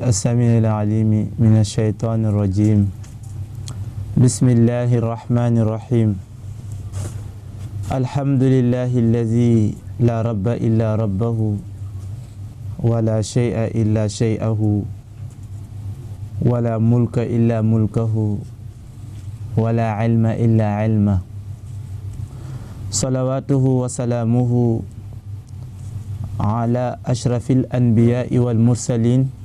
السميع العليم من الشيطان الرجيم بسم الله الرحمن الرحيم الحمد لله الذي لا رب إلا ربه ولا شيء إلا شيئه ولا ملك إلا ملكه ولا علم إلا علمه صلواته وسلامه على أشرف الأنبياء والمرسلين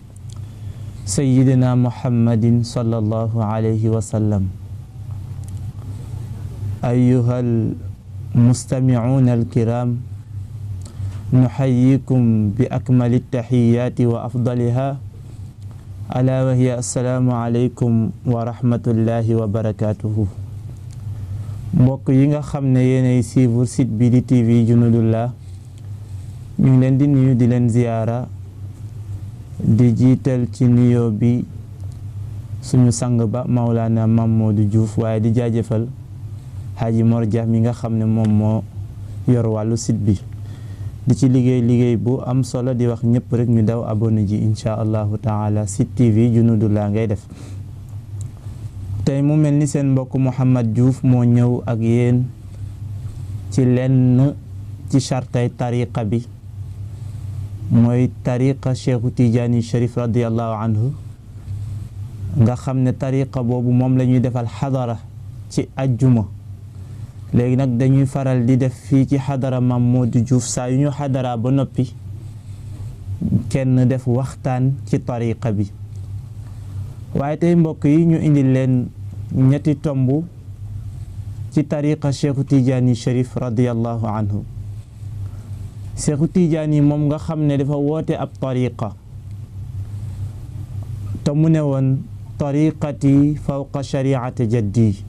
سيدنا محمد صلى الله عليه وسلم أيها المستمعون الكرام نحييكم بأكمل التحيات وأفضلها ألا وهي السلام عليكم ورحمة الله وبركاته mbokk yi nga xam ne yéenay suivre site bi di TV Junudullah ñu ngi leen di nuyu di leen ziyaara di jiital ci nuyoo bi suñu sang ba Maulana Mamadou Diouf waaye di jaajëfal Haji Mor Dia mi nga xam ne moom moo yor wàllu site bi di ci liggéey bu am solo di wax ñëpp rek ñu daw abonné ji insha allahu taala site TV Junudullah ngay def tey mu mel ni seen mbokk Mouhamad Diouf moo ñëw ak yéen ci lenn ci chartay tariqa bi mooy tariqa Cheikhu Tijaani Sharif radiallahu anhu nga xam ne tariqa boobu moom la ñuy defal xadara ci ajjuma léegi nag dañuy faral di def fii ci xadara Mamadou Diouf saa yu ñu xadara ba noppi kenn def waxtaan ci tariqa bi waaye tey mbokk yi ñu indi leen ñetti tomb ci tariqa Cheikhu Tijaani Sharif radiallahu anhu Seexu Tijaani moom nga xam ne dafa woote ab tariqa te mu ne woon tariqati fawqa shariati jaddi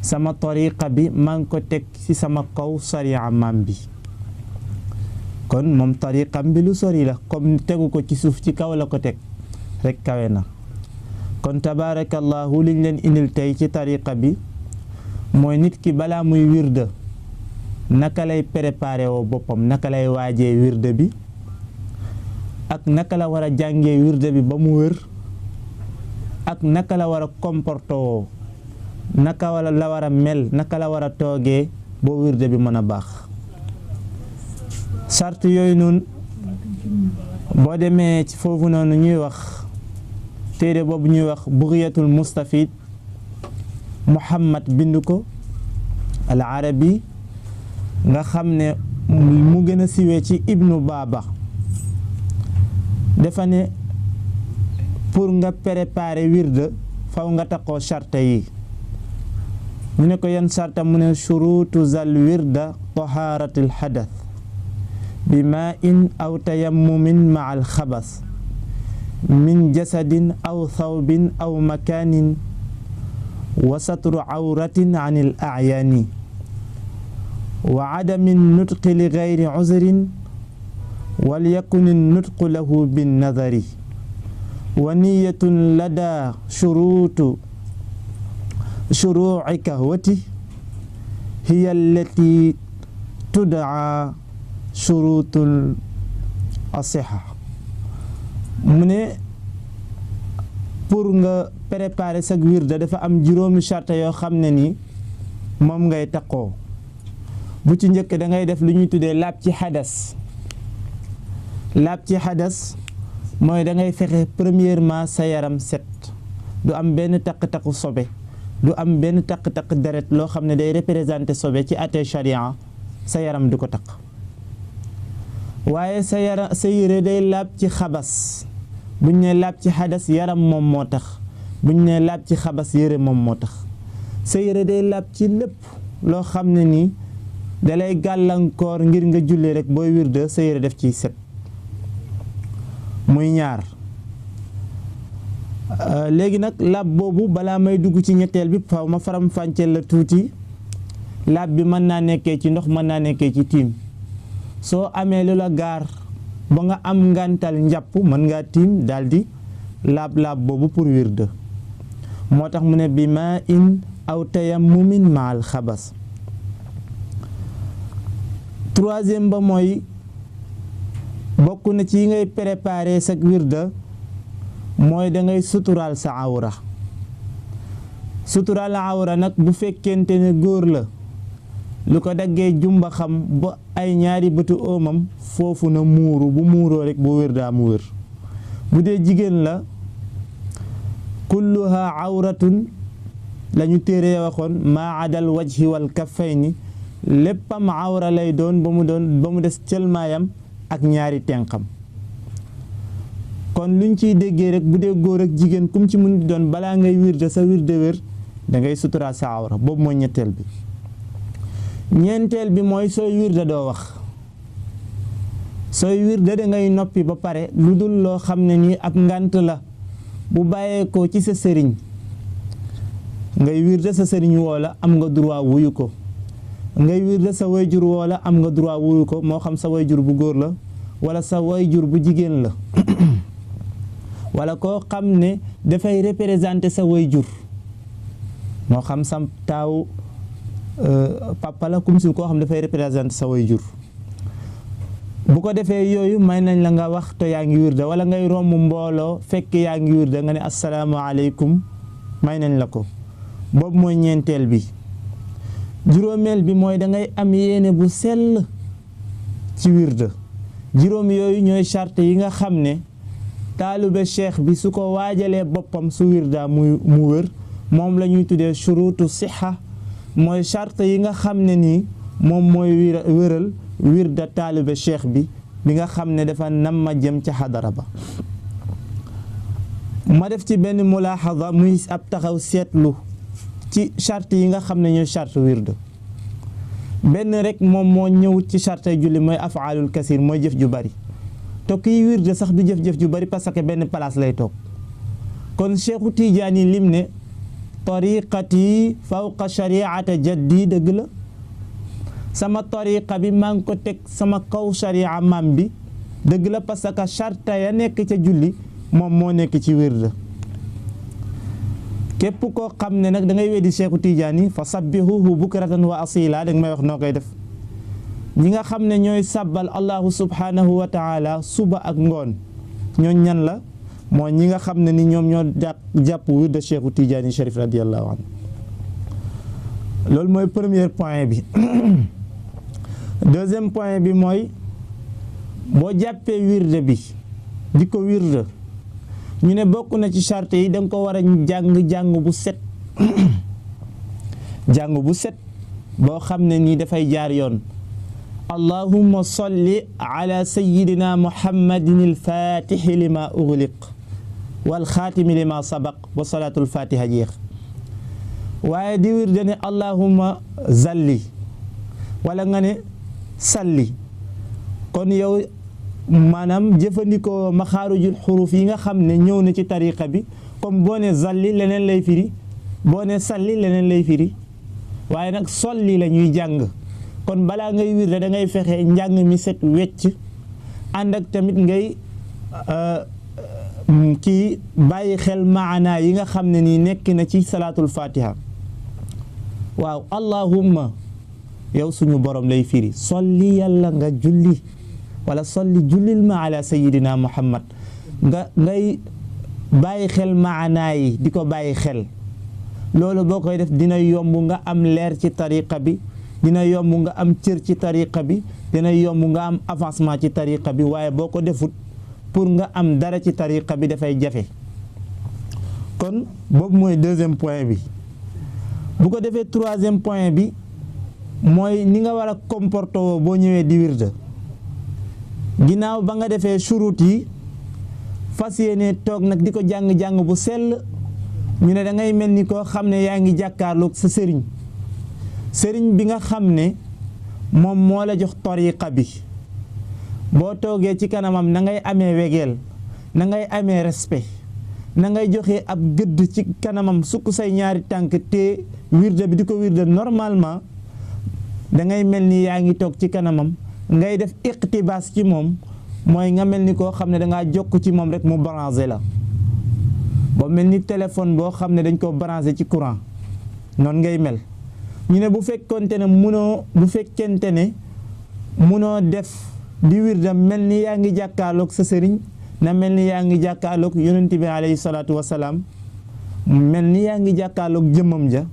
sama tariqa bi maa ngi ko teg ci sama kaw sharia maam bi kon moom tariqam bi lu sori la comme tegu ko ci suuf ci kaw la ko teg rek kawe na kon tabaarakallahu liñ leen indil tey ci tariqa bi mooy nit ki balaa muy wirda naka lay préparé woo boppam naka lay waajee wirde bi ak naka la war a jàngee wirde bi ba mu wër ak naka la war a comporté woo naka la war a mel naka la war a toogee boo wirde bi mën a baax sart yooyu noonu boo demee ci foofu noonu ñuy wax téere boobu ñuy wax Bughyatul Mustafid Muhammad bind ko al arabi nga xam ne mu gën a siwee ci Ibnu Baba dafa ne pour nga préparer wirde faw nga taxoo charte yi ñu ne ko yan sarta mu ne shurutu zal wirda taharatul hadath bi ma in aw tayammumin ma al xabas min jasadin aw thawbin aw makanin wa satru awratin an al a'yani wa adami nutqi li gayri uzrin wal yakun nutqu lahu bin nadari wa niyatun lada shuruuci kahwati hiya allati tud'a shuruutul asiha mu ne pour nga préparer sa wirda dafa am juróomi charte yoo xam ne ni moom ngay taqoo bu ci njëkk da ngay def lu ñuy tuddee laab ci xadas mooy da ngay fexe premièrement sa yaram set du am benn taq-taqu sobe du am benn taq-taq deret loo xam ne day représenté sobe ci àtte charia sa yaram du ko taq waaye sa yére day laab ci xabas buñ ne laab ci xadas yaram moom moo tax buñ ne laab ci xabas yére moom moo tax sa yére day laab ci lépp loo xam ne nii dalay gàllankoor ngir nga julli rek booy wirde sa yére def ci set muy ñaar léegi nag laab boobu balaa may dugg ci ñetteel bi faaw ma faram fàcceel la tuuti. laab bi mën naa nekkee ci ndox mën naa nekkee ci tiim soo amee lu la gaar ba nga am ngantal njàpp mën ngaa tiim daldi laab boobu pour wirde moo tax mu ne bi maa in aw tayammumin maal xabas. troisième ba mooy bokk na ci yi ngay préparer sa wirde mooy da ngay suturaal sa awra. suturaal awra nag bu fekkente ne góor la lu ko daggee jumba xam ba ay ñaari bëtu oomam foofu na muuru bu muuroo rek bu wér daa mu wér. bu dee jigéen la kulluha awratun lañu téere waxoon maa adal wajhi wal kaffayni léppam awra lay doon ba mu des cëlmaayam ak ñaari tenqam. kon luñ ciy déggee rek bu dee góor ak jigéen kum ci mun di doon balaa ngay wirde sa wirde wér da ngay suturaal sa awra boobu mooy ñetteel bi. ñeenteel bi mooy sooy wirde doo wax sooy wirde da ngay noppi ba pare lu dul loo xam ne nii ab ngant la bu bàyyeekoo ci sa sëriñ ngay wirde sa sëriñ woola am nga droit wuyu ko ngay wirde sa wayjur woola am nga droit wuyu ko moo xam sa wayjur bu góor la wala sa wayjur bu jigéen la wala koo xam ne dafay représenter sa wayjur moo xam sam taaw papa la kum si koo xam dafay représenter sa wayjur bu ko defee yooyu may nañ la nga wax te yaa ngi wirde wala ngay romb mbooloo fekk yaa ngi wirde nga ne asalaamaaleykum may nañ la ko boobu mooy ñeenteel bi. juróomeel bi mooy da ngay am yéene bu sell ci wirde juróom yooyu ñooy charte yi nga xam ne taalube cheikh bi su ko waajalee boppam su wirda mu wér moom la ñuy tuddee shurutu sixa mooy charte yi nga xam ne nii moom mooy wéral wirda taalube cheikh bi nga xam ne dafa nam ma jëm ca xadara ba. ma def ci benn mulaaxada muy ab taxaw seetlu ci charte yi nga xam ne ñooy charte wirde benn rek moom moo ñëwut ci charte julli mooy afaalul kasir mooy jëf ju bari te kiy wirde sax du jëf-jëf ju bari parce que benn place lay toog kon Cheikhu Tijaani lim ne tariqati fawqa shariata jaddi dëgg la sama tariqa bi maa ngi ko teg sama kaw sharia maam bi dëgg la parce que charte ya nekk ca julli moom moo nekk ci wirde képp koo xam ne nag da ngay weddi Cheikhu Tijaani fa sabbihuhu bukratan wa asila da nga may wax noo koy def ñi nga xam ne ñooy sabbal allahu subhanahu wa taala suba ak ngoon ñooñ ñan la moo ñi nga xam ne ni ñoom ñoo jàpp wirde Cheikhu Tijaani Sharif radiyallahu anhu loolu mooy premier point bi. deuxième point bi mooy boo jàppee wirde bi di ko wirde ñu ne bokk na ci charte yi da nga ko war a jàng bu set jàng bu set boo xam ne nii dafay jaar yoon. allahumma salli ala sayyidina muhammadin alfatixi lima ugliq walxaatimi lima sabaq wa salaatul fatiha jeex waaye di wirde ne allahumma zalli wala nga ne salli kon yow maanaam jëfandikoo maxaarijul xuruf yi nga xam ne ñëw na ci tariqa bi comme boo ne zalli leneen lay firi boo ne salli leneen lay firi waaye nag solli la ñuy jàng kon balaa ngay wirde da ngay fexe njàng mi set wecc ànd ak tamit ngay kii bàyyi xel maanaa yi nga xam ne nii nekk na ci salaatul fatiha waaw allahumma yow suñu borom lay firi solli yàlla nga julli wala solli jullil ma ala sayidina muhammad ngay bàyyi xel maanaa yi di ko bàyyi xel loolu boo koy def dina yomb nga am leer ci tariqa bi dina yomb nga am cër ci tariqa bi dina yomb nga am avancement ci tariqa bi waaye boo ko defut pour nga am dara ci tariqa bi dafay jafe kon boobu mooy deuxième point bi. bu ko defee troisième point bi mooy ni nga war a comporter woo boo ñëwee di wirde ginnaaw ba nga defee shurut yi fas yéene toog nag di ko jàng-jàng bu sell ñu ne da ngay mel ni koo xam ne yaa ngi jàkkaarloog sa sëriñ sëriñ bi nga xam ne moom moo la jox tariqa bi boo toogee ci kanamam na ngay amee wegeel na ngay amee respect na ngay joxe ab gëdd ci kanamam sukk say ñaari tànk te wirde bi di ko wirde normalement da ngay mel ni yaa ngi toog ci kanamam ngay def iqtibaas ci moom mooy nga mel ni koo xam ne dangaa jokk ci moom rek mu branché la ba mel ni téléphone boo xam ne dañ koo branché ci courant noonu ngay mel. ñu ne bu fekkente ne munoo def di wirda mel ni yaa ngi jàkkaarloog sa sëriñ na mel ni yaa ngi jàkkaarloog yonent bi alayhi salaatu wasalaam mel ni yaa ngi jàkkaarloog jëmmam ja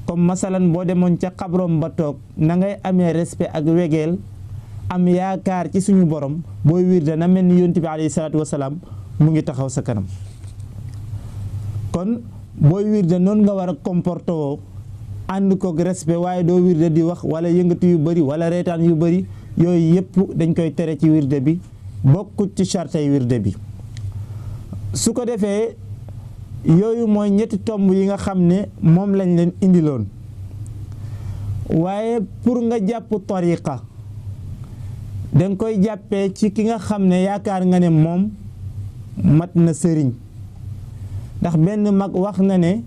comme masalan boo demoon ca xabrom ba toog na ngay amee respect ak wegeel am yaakaar ci suñu borom booy wirda na mel ni yonent bi alayhi salaatu wasalaam mu ngi taxaw sa kanam kon booy wirda noonu nga war a comporté woo ànd koog respect waaye doo wirde di wax wala yëngatu yu bëri wala reetaan yu bëri yooyu yëpp dañ koy tere ci wirde bi bokkut ci chartay wirde bi su ko defee yooyu mooy ñetti tomb yi nga xam ne moom lañ leen indiloon waaye pour nga jàpp tariqa danga koy jàppee ci ki nga xam ne yaakaar nga ne moom mat na sëriñ ndax benn mag wax na ne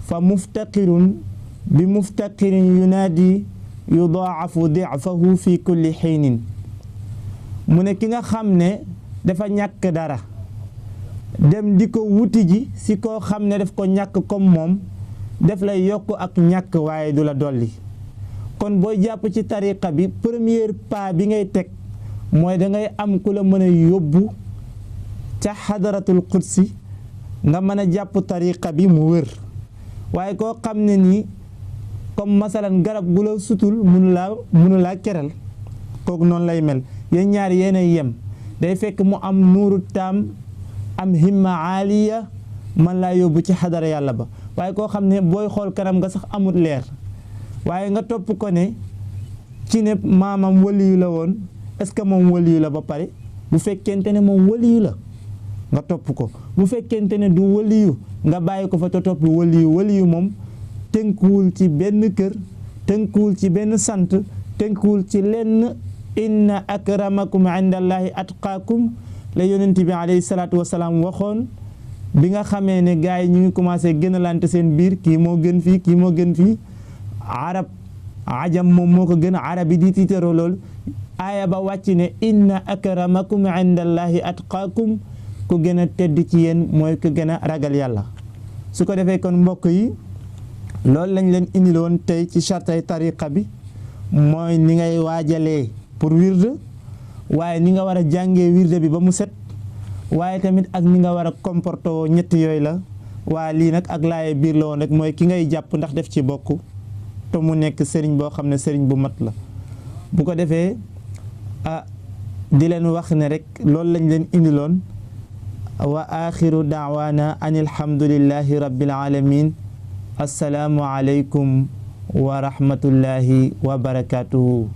fa muftaqirun bi muftaqirin yunaadi yudaafu difahu fi kulli xiinin mu ne ki nga xam ne dafa ñàkk dara dem di ko wuti ji si koo xam ne daf ko ñàkk comme moom daf lay yokk ak ñàkk waaye du la dolli kon booy jàpp ci tariqa bi premier pas bi ngay teg mooy dangay am ku la mën a yóbbu ca xadaratul qudsi nga mën a jàpp tariqa bi mu wër waaye koo xam ne nii comme masalan garab gu la sutul mënu laa keral kooku noonu lay mel yéen ñaar yéenay yem day fekk mu am nuuru taam am himma aaliya man laa yóbbu ci xadara yàlla ba waaye koo xam ne booy xool kanam nga sax amut leer waaye nga topp ko ne ci ne maamam waliyu la woon est-ce que moom waliyu la ba pare bu fekkente ne moom waliyu la nga topp ko bu fekkente ne du waliyu nga bàyyi ko fa te topp waliyu moom tënkuwul ci benn kër tënkuwul ci benn sant tënkuwul ci lenn inna akramakum indallahi atqaakum la yonent bi alayhi salaatu wasalaam waxoon bi nga xamee ne gars yi ñu ngi commencé gënalante seen biir kii moo gën fii kii moo gën fii ajam moom moo ko gën arab yi di tiitaroo lool aaya ba wàcc ne inna akramakum indallahi atqaakum ku gën a tedd ci yéen mooy ku gën a ragal yàlla su ko defee kon mbokk yi loolu lañ leen indiloon tey ci chartay tariqa bi mooy ni ngay waajalee pour wirde waaye ni nga war a jàngee wirde bi ba mu set waaye tamit ak ni nga war a comporté woo ñett yooyu la waa lii nag ak laaye biir la woon rek mooy ki ngay jàpp ndax def ci bokk te mu nekk sëriñ boo xam ne sëriñ bu mat la bu ko defee di leen wax ne rek loolu lañ leen indiloon wa axiru daawaana an alhamdulillahi rabbil alamin assalaamu aleykum wa rahmatullahi wa barakatuhu